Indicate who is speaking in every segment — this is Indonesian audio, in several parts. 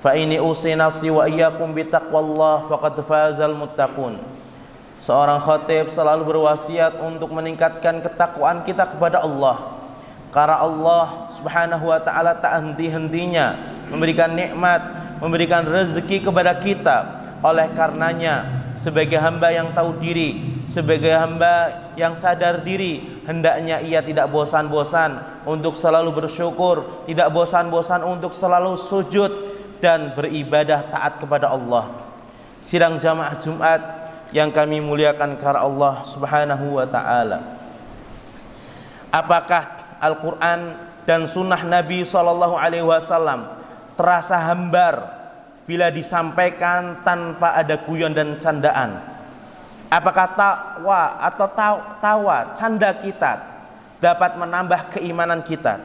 Speaker 1: Fa inni usi nafsi wa iyyakum bitaqwallah faqad fazal muttaqun. Seorang khatib selalu berwasiat untuk meningkatkan ketakwaan kita kepada Allah, karena Allah Subhanahu wa taala tak henti-hentinya memberikan nikmat, memberikan rezeki kepada kita. Oleh karenanya, sebagai hamba yang tahu diri, sebagai hamba yang sadar diri, hendaknya ia tidak bosan-bosan untuk selalu bersyukur, tidak bosan-bosan untuk selalu sujud dan beribadah taat kepada Allah. Sidang jamaah Jumat yang kami muliakan karena Allah Subhanahu wa taala. Apakah Al-Quran dan sunnah Nabi SAW terasa hambar bila disampaikan tanpa ada guyon dan candaan? Apakah tawa atau tawa canda kita dapat menambah keimanan kita?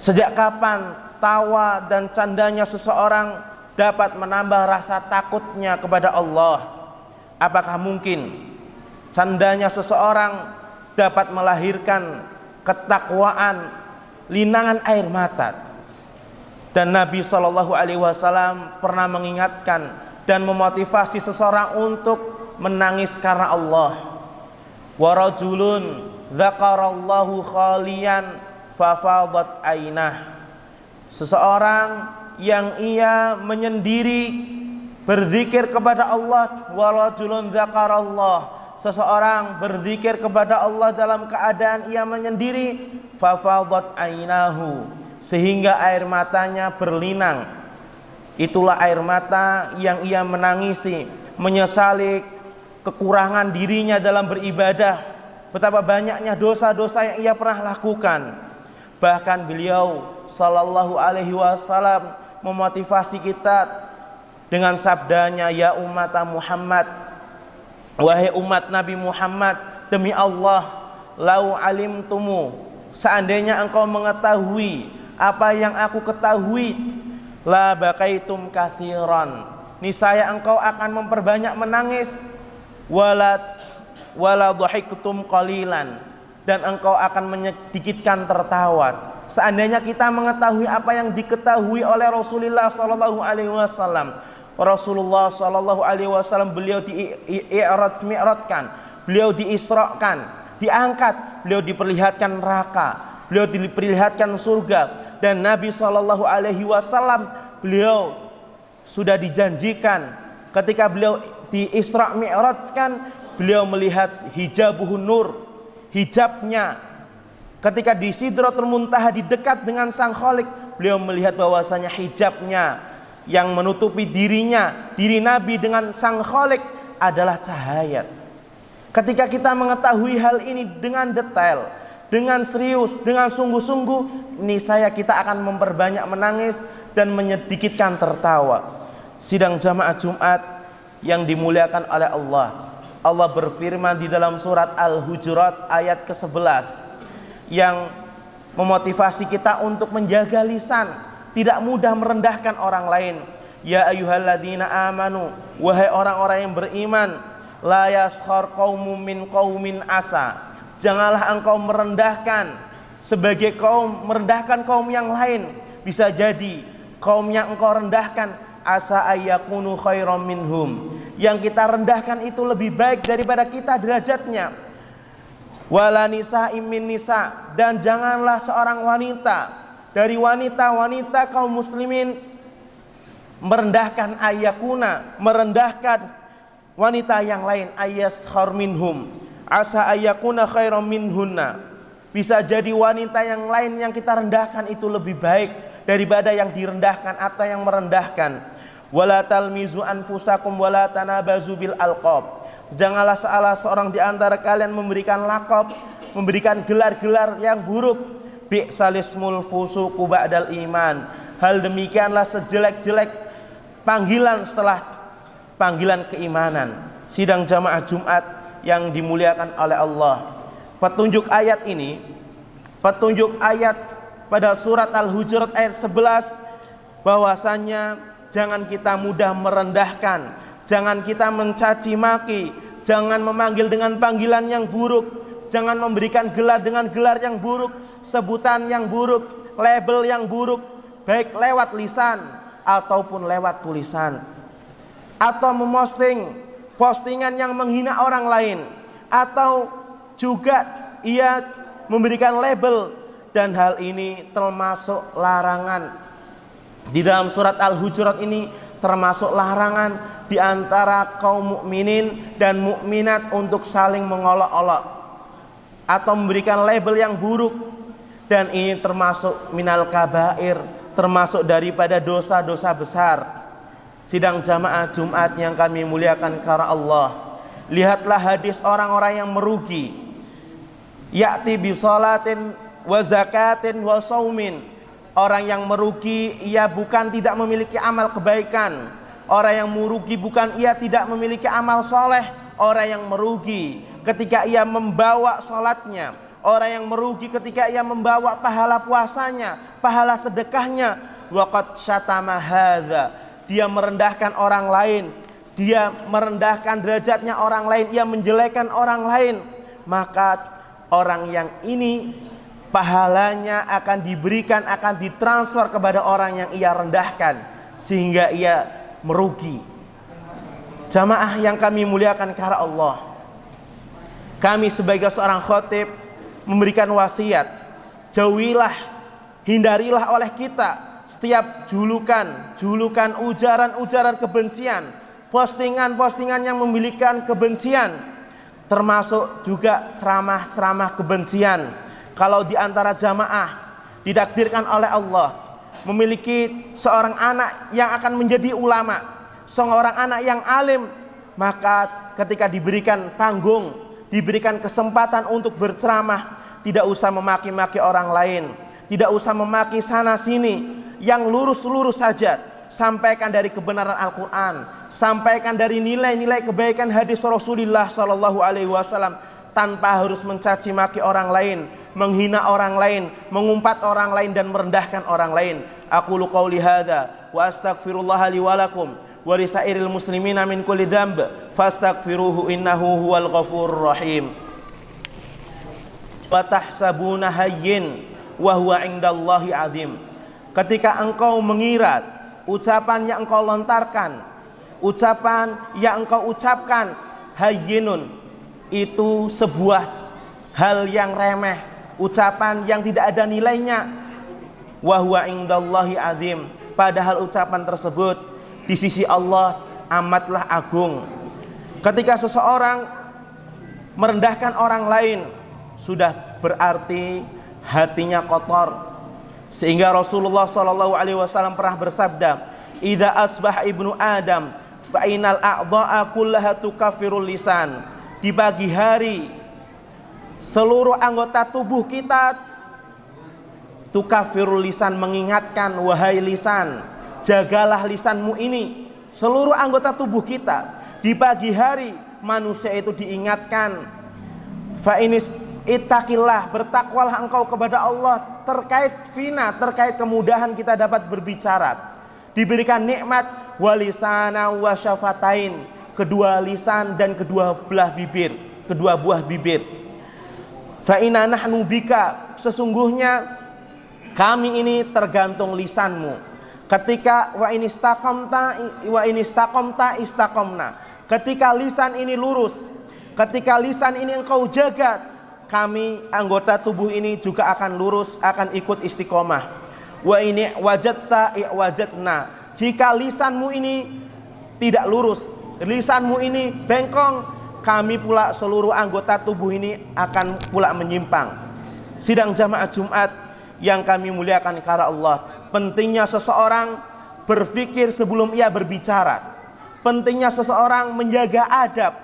Speaker 1: Sejak kapan tawa dan candanya seseorang dapat menambah rasa takutnya kepada Allah? Apakah mungkin candanya seseorang dapat melahirkan ketakwaan, linangan air mata? Dan Nabi SAW pernah mengingatkan dan memotivasi seseorang untuk menangis karena Allah. Wa rajulun dzakarallahu khalian fafadat ainah. Seseorang yang ia menyendiri berzikir kepada Allah. Wa rajulun dzakarallah. Seseorang berzikir kepada Allah dalam keadaan ia menyendiri, fafadat ainahu, sehingga air matanya berlinang. Itulah air mata yang ia menangisi, menyesali kekurangan dirinya dalam beribadah, betapa banyaknya dosa-dosa yang ia pernah lakukan. Bahkan beliau sallallahu alaihi wasallam memotivasi kita dengan sabdanya, ya umat Muhammad, wahai umat Nabi Muhammad, demi Allah, lau alimtumu, seandainya engkau mengetahui apa yang aku ketahui, la bakaitum katsiran, niscaya engkau akan memperbanyak menangis, wala dhahiktum qalilan, dan engkau akan menyedikitkan tertawa. Seandainya kita mengetahui apa yang diketahui oleh Rasulullah sallallahu alaihi wasallam. Rasulullah sallallahu alaihi wasallam beliau mi'radkan, beliau diisrakan, diangkat, beliau diperlihatkan neraka, beliau diperlihatkan surga, dan Nabi sallallahu alaihi wasallam beliau sudah dijanjikan ketika beliau diisra mi'rajkan, beliau melihat hijabuhun nur, hijabnya ketika di Sidratul Muntaha, di dekat dengan Sang Khalik, beliau melihat bahwasanya hijabnya yang menutupi dirinya, diri Nabi dengan Sang Khalik adalah cahaya. Ketika kita mengetahui hal ini dengan detail, dengan serius, dengan sungguh-sungguh, niscaya kita akan memperbanyak menangis dan menyedikitkan tertawa. Sidang jamaah Jumat yang dimuliakan oleh Allah, Allah berfirman di dalam surat Al-Hujurat ayat ke-11 yang memotivasi kita untuk menjaga lisan, tidak mudah merendahkan orang lain. Ya ayyuhalladzina amanu, wahai orang-orang yang beriman, la yaskhar qaumun min qaumin asa, janganlah engkau merendahkan sebagai kaum, merendahkan kaum yang lain. Bisa jadi kaum yang engkau rendahkan, asa ayyakunu khairam minhum, yang kita rendahkan itu lebih baik daripada kita derajatnya. Wala nisa'im min nisa, dan janganlah seorang wanita dari wanita-wanita kaum muslimin merendahkan ayyakuna, merendahkan wanita yang lain, ayyaskhar minhum asa ayyakuna khairam minhunna. Bisa jadi wanita yang lain yang kita rendahkan itu lebih baik daripada yang direndahkan atau yang merendahkan. Wala talmizu anfusakum wala tanabazu bil alqab, janganlah salah seorang di antara kalian memberikan laqab, memberikan gelar-gelar yang buruk. Bi'salismul fusuqu ba'dal iman, hal demikianlah sejelek-jelek panggilan setelah panggilan keimanan. Sidang jamaah Jumat yang dimuliakan oleh Allah, petunjuk ayat ini, petunjuk ayat pada surat Al-Hujurat ayat 11, bahwasannya jangan kita mudah merendahkan, jangan kita mencaci maki, jangan memanggil dengan panggilan yang buruk, jangan memberikan gelar dengan gelar yang buruk, sebutan yang buruk, label yang buruk, baik lewat lisan ataupun lewat tulisan, atau memosting postingan yang menghina orang lain, atau juga ia memberikan label, dan hal ini termasuk larangan. Di dalam surat Al-Hujurat ini termasuk larangan di antara kaum mukminin dan mukminat untuk saling mengolok-olok atau memberikan label yang buruk, dan ini termasuk minal kabair, termasuk daripada dosa-dosa besar. Sidang jamaah Jumat yang kami muliakan karena Allah, lihatlah hadis orang-orang yang merugi. Ya'ti bi sholatin wa zakatin wa saumin. Orang yang merugi, ia bukan tidak memiliki amal kebaikan. Orang yang merugi bukan ia tidak memiliki amal soleh. Orang yang merugi ketika ia membawa sholatnya. Orang yang merugi ketika ia membawa pahala puasanya, pahala sedekahnya. Waqad syatama hadza. Dia merendahkan orang lain, dia merendahkan derajatnya orang lain, ia menjelekkan orang lain. Maka orang yang ini pahalanya akan diberikan, akan ditransfer kepada orang yang ia rendahkan, sehingga ia merugi. Jamaah yang kami muliakan karena Allah, kami sebagai seorang khatib memberikan wasiat, jauhilah, hindarilah oleh kita setiap julukan, ujaran kebencian, postingan yang memiliki kebencian, termasuk juga ceramah kebencian. Kalau di antara jamaah ditakdirkan oleh Allah memiliki seorang anak yang akan menjadi ulama, seorang anak yang alim, maka ketika diberikan panggung, diberikan kesempatan untuk berceramah, tidak usah memaki-maki orang lain, tidak usah memaki sana sini, yang lurus-lurus saja. Sampaikan dari kebenaran Al-Quran, sampaikan dari nilai-nilai kebaikan hadis Rasulullah SAW, tanpa harus mencaci maki orang lain, menghina orang lain, mengumpat orang lain, dan merendahkan orang lain. Aqulu qouli hadza wa astaghfirullah li wa lakum wa lisairil muslimina min kulli dzamb fastaghfiruhu innahu huwal ghafurur rahim. Wa tahsabuna hayyin wa huwa indallahi azim. Ketika engkau mengira ucapan yang engkau lontarkan, ucapan yang engkau ucapkan hayyinun, itu sebuah hal yang remeh, ucapan yang tidak ada nilainya. Wa huwa indallahi azim, padahal ucapan tersebut di sisi Allah amatlah agung. Ketika seseorang merendahkan orang lain, sudah berarti hatinya kotor. Sehingga Rasulullah SAW pernah bersabda, "Idza asbah ibnu Adam fa inal a'dha'a kullaha tukaffirul lisan." Di pagi hari seluruh anggota tubuh kita tukaffirul lisan, mengingatkan, wahai lisan, jagalah lisanmu ini. Seluruh anggota tubuh kita di pagi hari manusia itu diingatkan, fa inis ittaqillah, bertakwalah engkau kepada Allah terkait fina, terkait kemudahan kita dapat berbicara. Diberikan nikmat walisana wa syafatain, kedua lisan dan kedua belah bibir, kedua buah bibir. Fa inna nahnu bika, sesungguhnya kami ini tergantung lisanmu. Ketika wa inistaqamta istaqamna, ketika lisan ini lurus, ketika lisan ini engkau jaga, kami anggota tubuh ini juga akan lurus, akan ikut istiqomah. Wa ini wajadta wajadna, jika lisanmu ini tidak lurus, lisanmu ini bengkong, kami pula seluruh anggota tubuh ini akan pula menyimpang. Sidang jamaah Jumat yang kami muliakan karena Allah, pentingnya seseorang berpikir sebelum ia berbicara, pentingnya seseorang menjaga adab.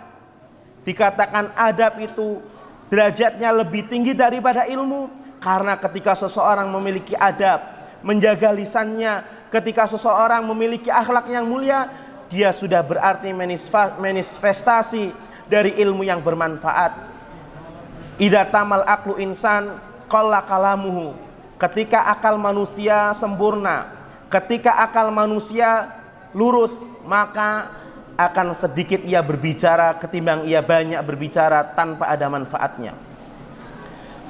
Speaker 1: Dikatakan adab itu derajatnya lebih tinggi daripada ilmu, karena ketika seseorang memiliki adab, menjaga lisannya, ketika seseorang memiliki akhlak yang mulia, dia sudah berarti manifestasi dari ilmu yang bermanfaat. Idza tamal aqlu insan qalla kalamuhu, ketika akal manusia sempurna, ketika akal manusia lurus, maka akan sedikit ia berbicara ketimbang ia banyak berbicara tanpa ada manfaatnya.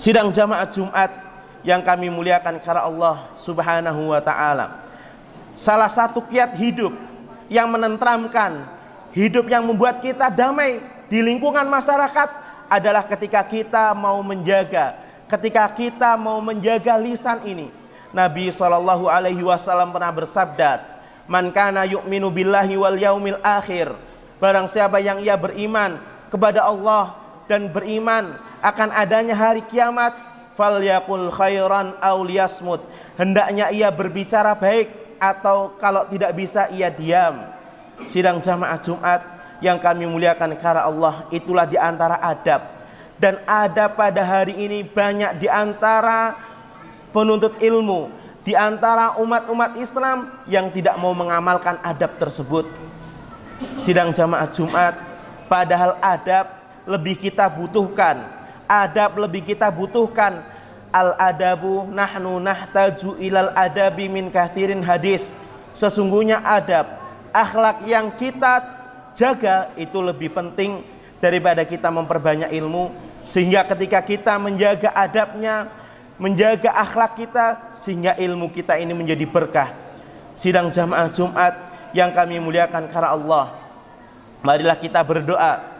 Speaker 1: Sidang jamaah Jumat yang kami muliakan karena Allah Subhanahu wa ta'ala, Salah satu kiat hidup yang menenteramkan, hidup yang membuat kita damai di lingkungan masyarakat adalah ketika kita mau menjaga lisan ini. Nabi SAW pernah bersabda, "Man kana yu'minu billahi wal yaumil akhir." Barang siapa yang ia beriman kepada Allah dan beriman akan adanya hari kiamat, falyaqul khairan aw liyasmut. Hendaknya ia berbicara baik, atau kalau tidak bisa ia diam. Sidang jamaah Jumat yang kami muliakan karena Allah, itulah di antara adab. Dan adab pada hari ini banyak di antara penuntut ilmu, di antara umat-umat Islam yang tidak mau mengamalkan adab tersebut. Sidang jamaah Jumat, padahal adab lebih kita butuhkan. Al-adabu nahnu nahtaju ilal adabi min kathirin hadis. Sesungguhnya adab, akhlak yang kita jaga itu lebih penting daripada kita memperbanyak ilmu. Sehingga ketika kita menjaga adabnya, menjaga akhlak kita, sehingga ilmu kita ini menjadi berkah. Sidang jamaah Jumat yang kami muliakan karena Allah, marilah kita berdoa